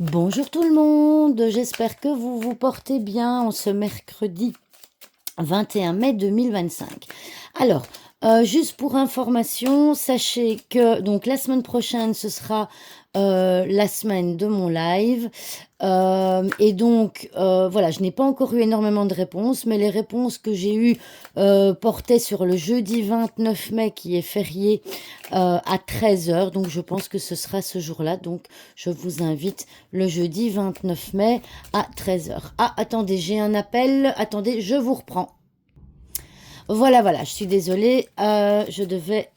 Bonjour tout le monde, j'espère que vous vous portez bien en ce mercredi 21 mai 2025. Alors, juste pour information, sachez que donc la semaine prochaine, ce sera la semaine de mon live. Et donc, voilà, je n'ai pas encore eu énormément de réponses, mais les réponses que j'ai eues portaient sur le jeudi 29 mai, qui est férié, à 13 heures. Donc, je pense que ce sera ce jour-là. Donc, je vous invite le jeudi 29 mai à 13 heures. Ah, attendez, j'ai un appel. Attendez, je vous reprends. Voilà, je suis désolée, je devais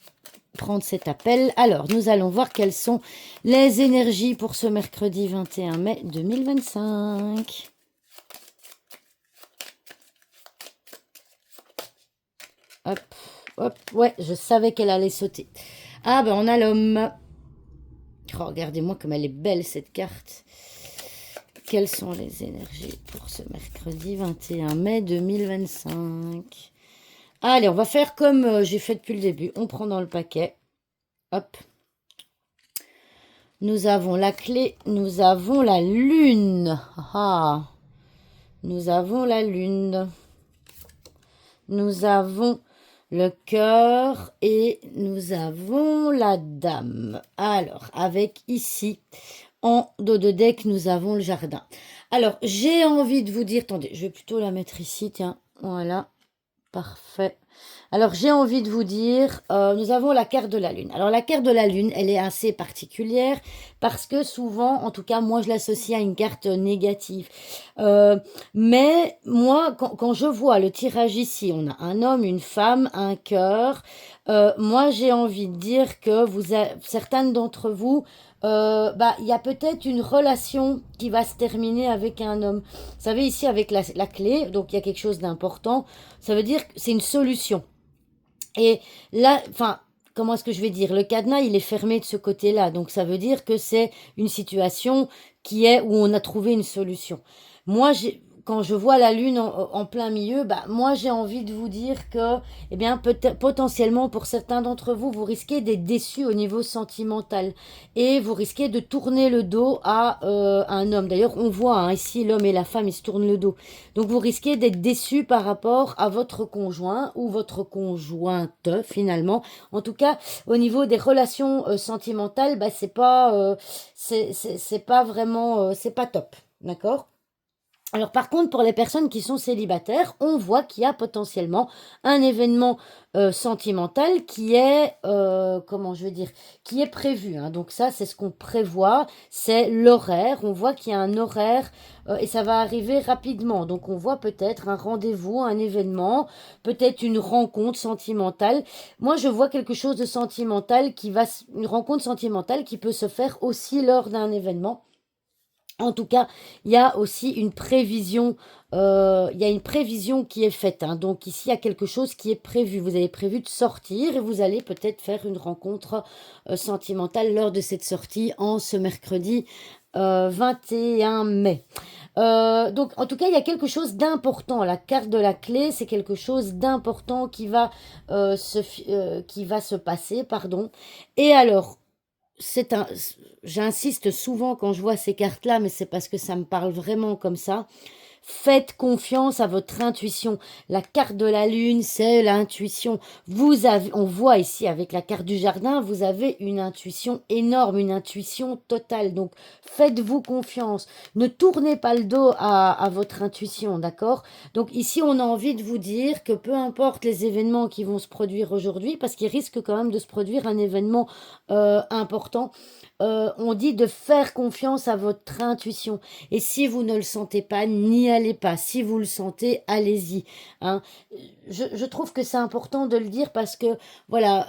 prendre cet appel. Alors, nous allons voir quelles sont les énergies pour ce mercredi 21 mai 2025. Hop, hop, ouais, je savais qu'elle allait sauter. Ah ben, on a l'homme. Oh, regardez-moi comme elle est belle, cette carte. Quelles sont les énergies pour ce mercredi 21 mai 2025? Allez, on va faire comme j'ai fait depuis le début. On prend dans le paquet. Hop. Nous avons la clé, nous avons la lune. Ah, nous avons la lune. Nous avons le cœur et nous avons la dame. Alors, avec ici, en dos de deck, nous avons le jardin. Alors, j'ai envie de vous dire, attendez, je vais plutôt la mettre ici, tiens, voilà, parfait. Alors, j'ai envie de vous dire, nous avons la carte de la lune. Alors, la carte de la lune, elle est assez particulière parce que souvent, en tout cas, moi, je l'associe à une carte négative. Mais moi, quand je vois le tirage ici, on a un homme, une femme, un cœur. Moi, j'ai envie de dire que certaines d'entre vous, il y a peut-être une relation qui va se terminer avec un homme. Vous savez, ici, avec la clé, donc il y a quelque chose d'important. Ça veut dire que c'est une solution. Et là, enfin, comment est-ce que je vais dire? Le cadenas, il est fermé de ce côté-là. Donc, ça veut dire que c'est une situation qui est où on a trouvé une solution. Moi, quand je vois la lune en plein milieu, moi, j'ai envie de vous dire que, eh bien, peut-être, potentiellement, pour certains d'entre vous, vous risquez d'être déçus au niveau sentimental. Et vous risquez de tourner le dos à un homme. D'ailleurs, on voit, hein, ici, l'homme et la femme, ils se tournent le dos. Donc vous risquez d'être déçu par rapport à votre conjoint ou votre conjointe finalement. En tout cas, au niveau des relations sentimentales, c'est pas vraiment c'est pas top, d'accord? Alors par contre, pour les personnes qui sont célibataires, on voit qu'il y a potentiellement un événement sentimental qui est, comment je veux dire, qui est prévu, hein. Donc ça, c'est ce qu'on prévoit, c'est l'horaire. On voit qu'il y a un horaire et ça va arriver rapidement. Donc on voit peut-être un rendez-vous, un événement, peut-être une rencontre sentimentale. Moi, je vois quelque chose de sentimental une rencontre sentimentale qui peut se faire aussi lors d'un événement. En tout cas, il y a aussi une prévision, il y a une prévision qui est faite, hein. Donc ici, il y a quelque chose qui est prévu. Vous avez prévu de sortir et vous allez peut-être faire une rencontre sentimentale lors de cette sortie en ce mercredi 21 mai. Donc en tout cas, il y a quelque chose d'important. La carte de la clé, c'est quelque chose d'important qui va se passer, pardon. Et alors, c'est un, j'insiste souvent quand je vois ces cartes-là, mais c'est parce que ça me parle vraiment comme ça. Faites confiance à votre intuition. La carte de la lune, c'est l'intuition. On voit ici avec la carte du jardin, vous avez une intuition énorme, une intuition totale. Donc, faites-vous confiance. Ne tournez pas le dos à votre intuition, d'accord? Donc, ici, on a envie de vous dire que peu importe les événements qui vont se produire aujourd'hui, parce qu'il risque quand même de se produire un événement important, on dit de faire confiance à votre intuition. Et si vous ne le sentez pas, n'y allez pas. Si vous le sentez, allez-y, hein. Je trouve que c'est important de le dire parce que, voilà,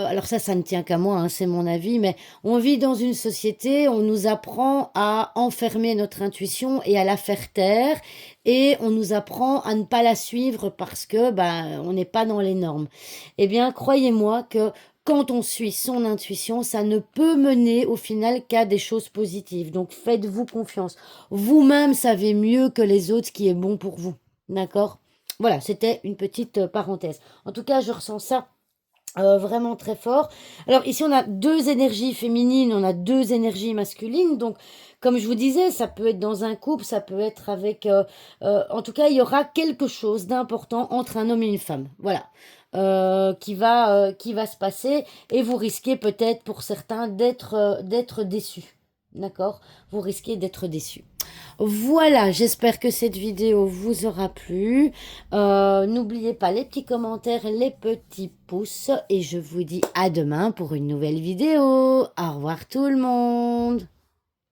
alors ça ne tient qu'à moi, hein, c'est mon avis, mais on vit dans une société, on nous apprend à enfermer notre intuition et à la faire taire, et on nous apprend à ne pas la suivre parce que, on n'est pas dans les normes. Eh bien, croyez-moi que quand on suit son intuition, ça ne peut mener au final qu'à des choses positives. Donc faites-vous confiance. Vous-même savez mieux que les autres ce qui est bon pour vous. D'accord? Voilà, c'était une petite parenthèse. En tout cas, je ressens ça vraiment très fort. Alors ici, on a 2 énergies féminines, on a 2 énergies masculines. Donc, comme je vous disais, ça peut être dans un couple, ça peut être avec... en tout cas, il y aura quelque chose d'important entre un homme et une femme. Voilà. Qui va se passer. Et vous risquez peut-être, pour certains, d'être déçus. D'accord? Vous risquez d'être déçus. Voilà, j'espère que cette vidéo vous aura plu. N'oubliez pas les petits commentaires, les petits pouces. Et je vous dis à demain pour une nouvelle vidéo. Au revoir tout le monde.